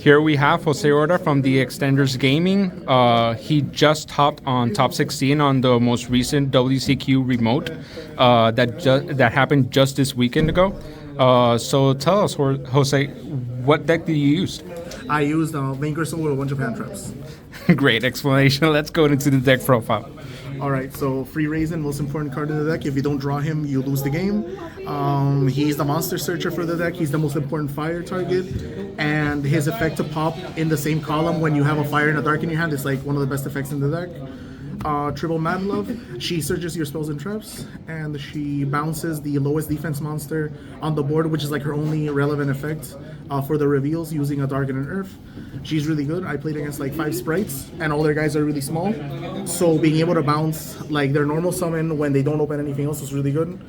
Here we have Jose Horta from the Extenders Gaming. He just hopped on Top 16 on the most recent WCQ remote that happened just this weekend ago. So tell us, Jose, what deck did you use? I used Vanquish Souls with a bunch of hand traps. Great explanation. Let's go into the deck profile. Alright, so free Raisin, most important card in the deck. If you don't draw him, you lose the game. He's the monster searcher for the deck. He's the most important fire target. And his effect to pop in the same column when you have a fire and a dark in your hand is like one of the best effects in the deck. Triple Mad Love, she searches your spells and traps, and she bounces the lowest defense monster on the board, which is like her only relevant effect for the reveals using a Dark and an Earth. She's really good. I played against like 5 sprites, and all their guys are really small, so being able to bounce like their normal summon when they don't open anything else is really good.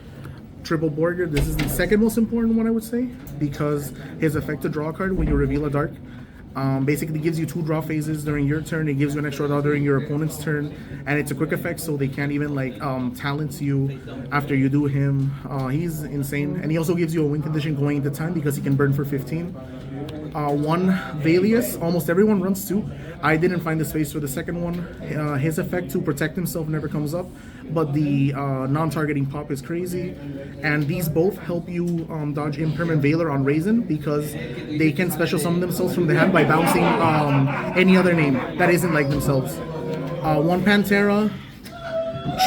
Triple Borger, this is the second most important one I would say, because his effect to draw a card when you reveal a Dark basically gives you 2 draw phases during your turn. It gives you an extra draw during your opponent's turn, and it's a quick effect, so they can't even like talent you after you do him. He's insane, and he also gives you a win condition going into time because he can burn for 15. One Valius, almost everyone runs 2. I didn't find the space for the second one. His effect to protect himself never comes up, but the non-targeting pop is crazy. And these both help you dodge Impermanent Veiler on Raisin because they can special summon themselves from the hand by bouncing any other name that isn't like themselves. One Pantera,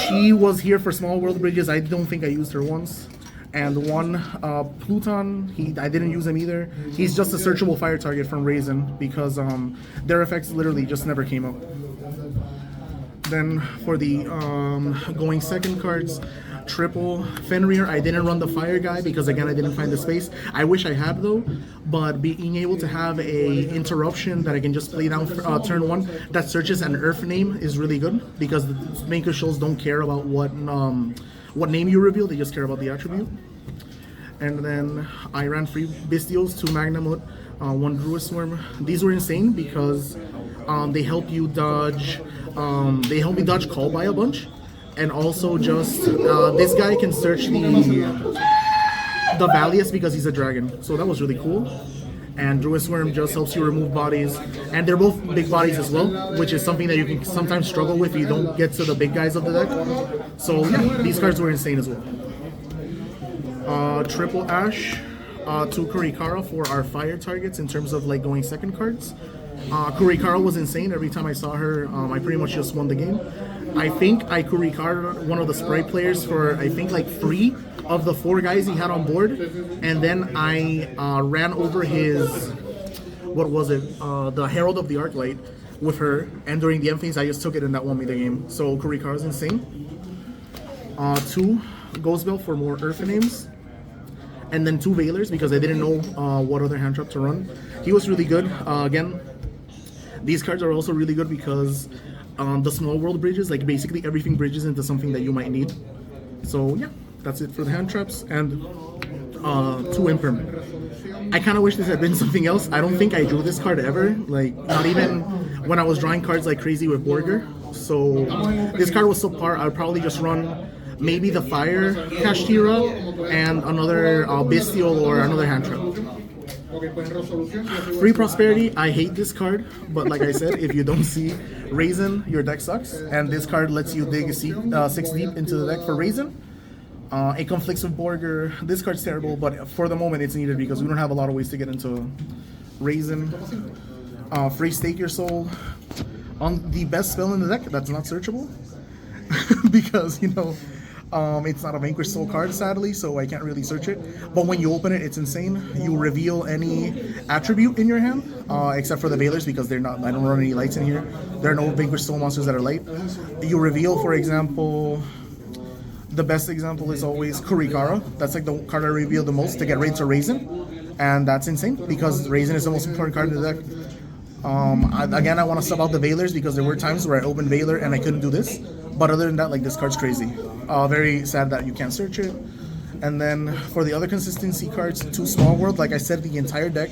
she was here for Small World Bridges. I don't think I used her once. And one Pluton, I didn't use him either. He's just a searchable fire target from Raisin because their effects literally just never came up. Then for the going second cards, triple Fenrir. I didn't run the fire guy because again I didn't find the space. I wish I had though, but being able to have a interruption that I can just play down for, turn 1 that searches an Earth name is really good because the Vanquish Souls don't care about what name you reveal, they just care about the attribute. And then I ran 3 Bestials, 2 Magnamut, 1 Druid Swarm. These were insane because they help you dodge. They help me dodge Call by a bunch, and also just this guy can search the Valius because he's a dragon. So that was really cool. And Druid Swarm just helps you remove bodies, and they're both big bodies as well, which is something that you can sometimes struggle with if you don't get to the big guys of the deck. So yeah, these cards were insane as well. Triple Ash, 2 Kurikara for our fire targets in terms of like going second cards. Kurikara was insane. Every time I saw her, I pretty much just won the game. I think I Kurikara one of the sprite players for I think like 3 of the 4 guys he had on board, and then I ran over his, what was it, the Herald of the Arclight with her, and during the end phase I just took it and that won me the game. So Kurikara is insane. 2 Ghostbell for more Earth names, and then 2 Veilers because I didn't know what other hand trap to run. He was really good. Again, these cards are also really good because the small world bridges, like basically everything bridges into something that you might need. So yeah, that's it for the hand traps, and 2 Impermanent. I kind of wish this had been something else. I don't think I drew this card ever, like not even when I was drawing cards like crazy with Borger. So this card was subpar. I would probably just run maybe the Fire Kashtira and another Bestial or another hand trap. Free Prosperity, I hate this card, but like I said, if you don't see Raisin, your deck sucks, and this card lets you dig 6 deep into the deck for Raisin. It conflicts with Borger. This card's terrible, but for the moment it's needed because we don't have a lot of ways to get into Raisin. Free Stake Your Soul on the best spell in the deck that's not searchable because, you know, it's not a Vanquish Soul card, sadly, so I can't really search it. But when you open it, it's insane. You reveal any attribute in your hand, except for the Veilers because they're not. I don't run any lights in here. There are no Vanquish Soul monsters that are light. You reveal, for example, the best example is always Kurikara. That's like the card I reveal the most to get ready to Raisin, and that's insane because Raisin is the most important card in the deck. Again, I want to sub out the Veilers because there were times where I opened Veiler and I couldn't do this. But other than that, like, this card's crazy. Very sad that you can't search it. And then for the other consistency cards, 2 Small World, like I said, the entire deck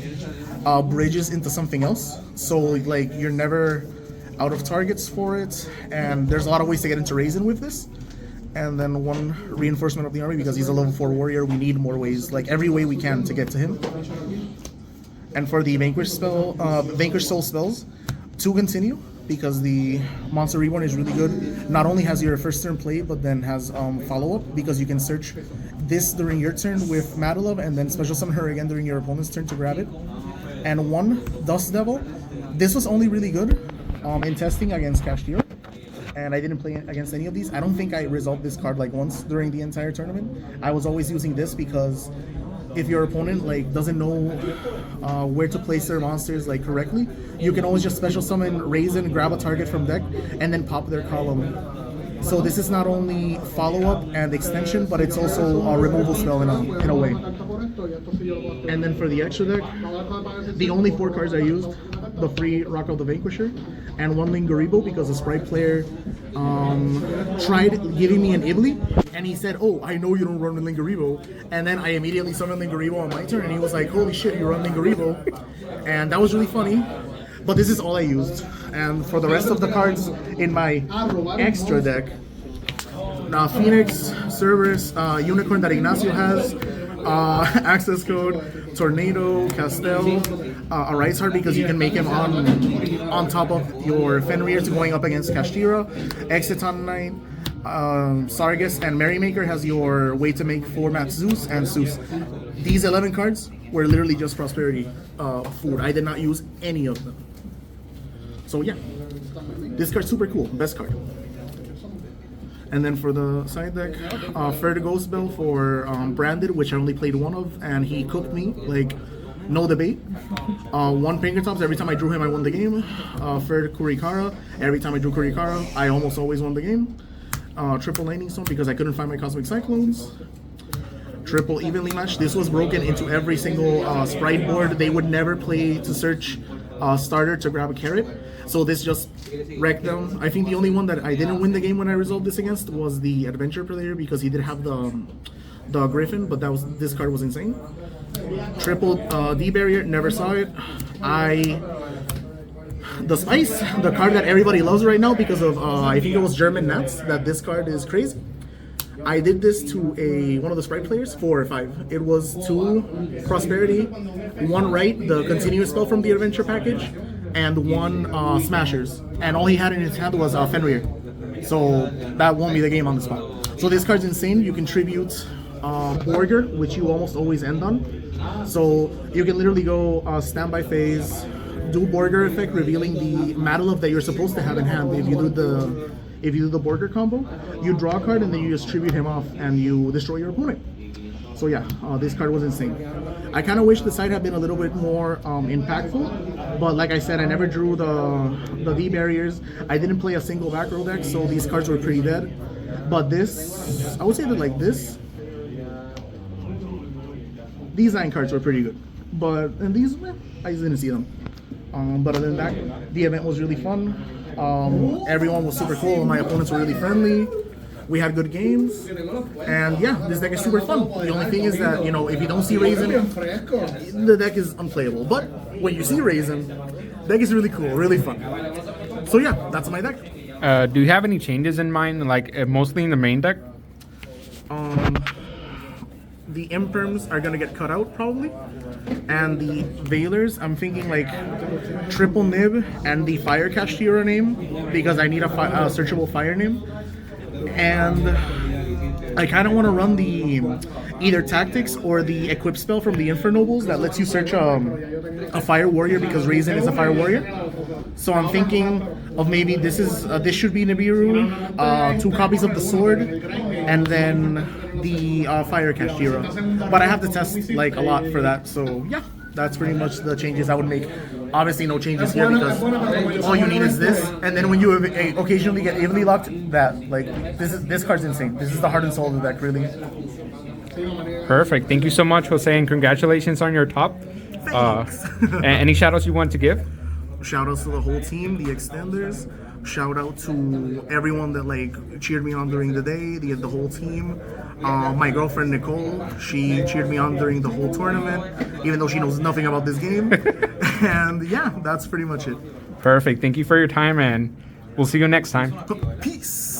bridges into something else. So like you're never out of targets for it, and there's a lot of ways to get into Raisin with this. And then 1 Reinforcement of the Army because he's a level 4 warrior. We need more ways, like every way we can to get to him. And for the Vanquish spell, Vanquish Soul spells, 2 continue, because the Monster Reborn is really good. Not only has your first turn play, but then has follow-up, because you can search this during your turn with Madalove, and then special summon her again during your opponent's turn to grab it. And 1 Dust Devil. This was only really good in testing against Castillo, and I didn't play against any of these. I don't think I resolved this card like once during the entire tournament. I was always using this because if your opponent like doesn't know where to place their monsters like correctly, you can always just special summon Raisin, grab a target from deck, and then pop their column. So this is not only follow-up and extension, but it's also a removal spell in a way. And then for the extra deck, the only 4 cards I used, the free Rock of the Vanquisher, and 1 Lingaribo, because the Sprite player tried giving me an Ibli, and he said, "Oh, I know you don't run Lingaribo," and then I immediately summoned Lingaribo on my turn, and he was like, "Holy shit, you run Lingaribo," and that was really funny. But this is all I used. And for the rest of the cards in my extra deck, Phoenix, Cerberus, Unicorn that Ignacio has, access code, Tornado, Castel, a Rise Heart because you can make him on top of your Fenrir's going up against Kashtira, Exiton Knight, Sargus, and Merrymaker has your way to make format Zeus and Zeus. These 11 cards were literally just prosperity food. I did not use any of them. So yeah, this card's super cool, best card. And then for the side deck, Vertigo spell for Branded, which I only played 1 of, and he cooked me, like, no debate. 1 Fingertops, every time I drew him, I won the game. Third Kurikara, every time I drew Kurikara, I almost always won the game. Triple Lightning Stone, because I couldn't find my Cosmic Cyclones. Triple Evenly Match, this was broken into every single Sprite board. They would never play to search starter to grab a carrot. So this just wrecked them. I think the only one that I didn't win the game when I resolved this against was the Adventure player, because he did have the Griffin, but this card was insane. Triple D Barrier, never saw it. The Spice, the card that everybody loves right now because of I think it was German Nats, that this card is crazy. I did this to one of the Sprite players, 4 or 5. It was 2 Prosperity, 1 Right, the continuous spell from the Adventure package, and 1 Smashers. And all he had in his hand was Fenrir. So that won me the game on the spot. So this card's insane. You can tribute Borger, which you almost always end on. So you can literally go standby phase, do Borger effect, revealing the Madalove that you're supposed to have in hand. If you do the Borger combo, you draw a card and then you just tribute him off and you destroy your opponent. So yeah, this card was insane. I kind of wish the side had been a little bit more impactful, but like I said, I never drew the D barriers. I didn't play a single back row deck, so these cards were pretty dead. But this, I would say that like this, these 9 cards were pretty good. But and these, I just didn't see them. But other than that, the event was really fun. Everyone was super cool. My opponents were really friendly. We had good games, and yeah, this deck is super fun. The only thing is that, you know, if you don't see Raisin, the deck is unplayable. But when you see Raisin, the deck is really cool, really fun. So yeah, that's my deck. Do you have any changes in mind, like mostly in the main deck? The Imperms are gonna get cut out probably, and the Veilers, I'm thinking like triple Nib and the Fire Kashtira name, because I need a searchable fire name. And I kind of want to run the either Tactics or the Equip spell from the Infernobles that lets you search a Fire Warrior, because Raisin is a Fire Warrior. So I'm thinking of maybe this should be Nibiru, 2 copies of the Sword, and then the Fire Kashtira. But I have to test like a lot for that. So yeah, that's pretty much the changes I would make. Obviously no changes here, because all you need is this, and then when you occasionally get evenly locked, that like this card's insane. This is the heart and soul of the deck, really. Perfect. Thank you so much, Jose, and congratulations on your top. Any shout outs you want to give? Shout outs to the whole team, the extenders. Shout out to everyone that like cheered me on during the day, the whole team. My girlfriend Nicole, she cheered me on during the whole tournament, even though she knows nothing about this game. And yeah, that's pretty much it. Perfect. Thank you for your time, and we'll see you next time. Peace.